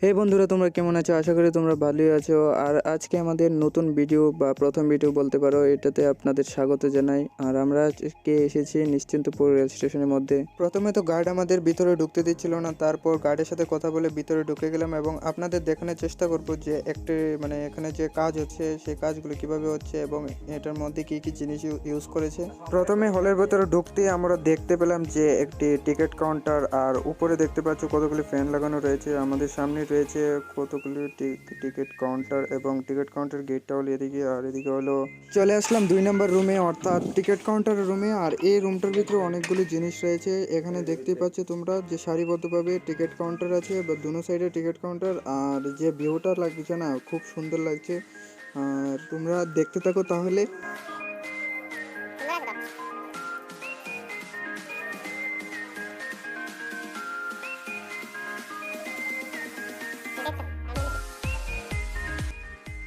হে বন্ধুরা, তোমরা কেমন আছো? আশা করি তোমরা ভালোই আছো। আর আজকে আমাদের নতুন ভিডিও বা প্রথম ভিডিও বলতে পারো, এটাতে আপনাদের স্বাগত জানাই। আর আমরা আজকে এসেছি নিশ্চিন্তপুর রেল স্টেশনের মধ্যে। প্রথমে তো গার্ড আমাদের ভিতরে ঢুকতে দিচ্ছিল না, তারপর গার্ডের সাথে কথা বলে ভিতরে ঢুকে গেলাম এবং আপনাদের দেখানোর চেষ্টা করবো যে একটি এখানে যে কাজ হচ্ছে সেই কাজগুলো কিভাবে হচ্ছে এবং এটার মধ্যে কি কি জিনিস ইউজ করেছে। প্রথমে হলের ভেতরে ঢুকতে আমরা দেখতে পেলাম যে একটি টিকিট কাউন্টার, আর উপরে দেখতে পাচ্ছ কতগুলি ফ্যান লাগানো রয়েছে। আমাদের সামনে রয়েছে কতগুলি টিকিট কাউন্টার এবং টিকিট কাউন্টার গেটটা হলো এদিকে, আর এদিকে হলো চলে আসলাম 2 নম্বর রুমে, অর্থাৎ টিকিট কাউন্টারের রুমে। আর এই রুমটার ভিতরে অনেকগুলি জিনিস রয়েছে। এখানে দেখতে পাচ্ছ তোমরা যে সারিবদ্ধভাবে টিকিট কাউন্টার আছে বা দুনো সাইডে টিকিট কাউন্টার, আর যে ভিউটা লাগছে না, খুব সুন্দর লাগছে। আর তোমরা দেখতে থাকো তাহলে।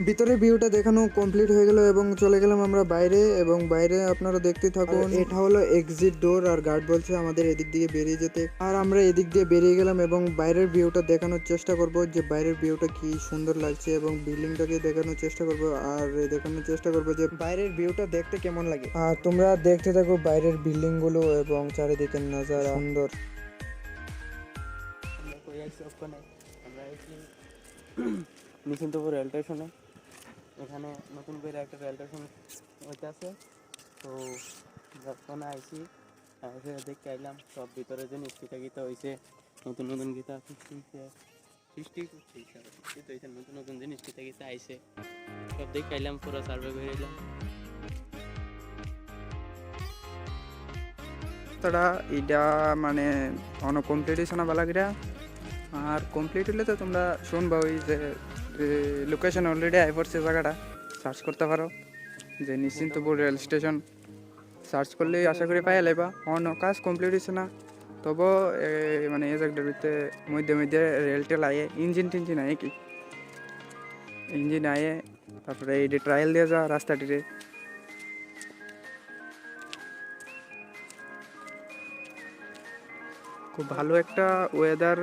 ভিতরে ভিউটা দেখানো কমপ্লিট হয়ে গেল এবং চলে গেলাম আমরা বাইরে, এবং বাইরে আপনারা দেখতে থাকুন। এটা হলো এক্সিট ডোর, আর গার্ড বলছে আমাদের এদিক দিয়ে বেরিয়ে যেতে। আর আমরা এদিক দিয়ে বেরিয়ে গেলাম এবং বাইরের ভিউটা দেখানোর চেষ্টা করব যে বাইরের ভিউটা কি সুন্দর লাগছে, এবং বিল্ডিংটাকে দেখানোর চেষ্টা করব, আর দেখানোর চেষ্টা করব যে বাইরের ভিউটা দেখতে কেমন লাগে। আর তোমরা দেখতে থাকো বাইরের বিল্ডিং গুলো এবং চারিদিকের নজারা সুন্দর। নিশ্চিন্তপুর রেল স্টেশনে এখানে নতুন করে একটা রেল স্টেশন হইতে আছে। তো যখন আইসি এসে দেখতে আইলাম সব ভিতরে যে নিশ্চিত গীতা হয়েছে, নতুন নতুন গীতা সৃষ্টি করছে, নতুন নতুন জিনিস গীতা আইসে সব দেখতে আইলাম, পুরো সার্ভে করে এলাম। তারা এটা অন কমপ্লিটেশন বালাগিরা, আর কমপ্লিট হলে তো তোমরা শুনবা ওই যে লোকেশন অলরেডি আই পড়ছে, জায়গাটা সার্চ করতে পারো যে নিশ্চিন্তপুর রেল স্টেশন। সার্চ করলেই আশা করি পাই লাইবা। অন কাজ কমপ্লিট হয়েছে না, তবু এই জায়গাটার ভিতরে মধ্যে মধ্যে রেল টেল আয়ে, ইঞ্জিন আয়ে, কি ইঞ্জিন আয়ে, তারপরে এই ট্রায়াল দিয়ে যা রাস্তাটিতে। খুব ভালো একটা ওয়েদার,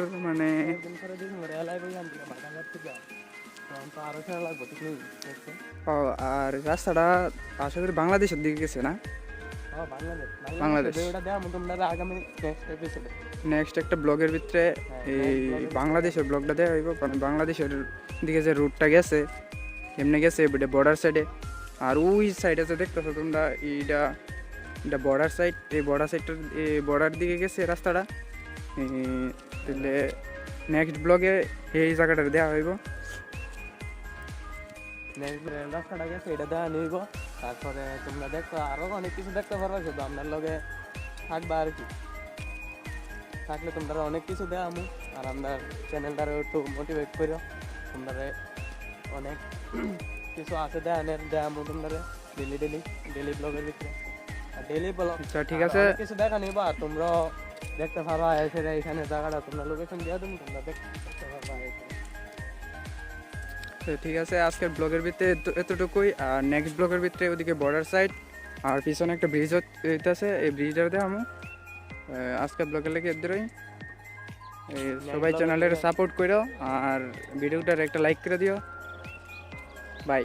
আর রাস্তাটা আশা করি বাংলাদেশের দিকে গেছে না? বাংলাদেশ নেক্সট একটা ব্লগের ভিতরে এই বাংলাদেশের ব্লগটা দেওয়া হইব, কারণ বাংলাদেশের দিকে যে রুটটা গেছে এমনি গেছে বর্ডার সাইডে। আর ওই সাইডে যে দেখতেছো তোমরা, এটা বর্ডার সাইড, এই বর্ডার সাইডটার বর্ডার দিকে গেছে রাস্তাটা। তাহলে নেক্সট ব্লগে এই জায়গাটা দেওয়া হইব, রাস্তাটা গেছে এটা দেওয়া নিব। তারপরে তোমরা দেখো আরো অনেক কিছু দেখতে পারবে, শুধু আপনার লগে থাকবা আর কি। থাকলে তোমরা অনেক কিছু দেওয়া আমি, আর আমরা চ্যানেলটারে একটু মোটিভেট করো। তোমরা অনেক কিছু আছে দেয়ামু তোমরা ডেলি ব্লগের ভিতরে। আর ডেলি ব্লগ ঠিক আছে, কিছু দেখা নিবা, আর তোমরা দেখতে পারবা এখানে জায়গাটা তোমরা লোকেশন দিয়ে দেবো, তোমরা দেখতে পারবা। ঠিক আছে, আজকের ব্লগের ভিতরে এতটুকুই। আর নেক্সট ব্লগের ভিতরে ওদিকে বর্ডার সাইড আর পিছনে একটা ব্রিজ হইতেছে, এই ব্রিজটাতে আমি আজকের ব্লগের লেগে এদেরই। সবাই চ্যানেলের সাপোর্ট করো, আর ভিডিওটার একটা লাইক করে দিও। বাই।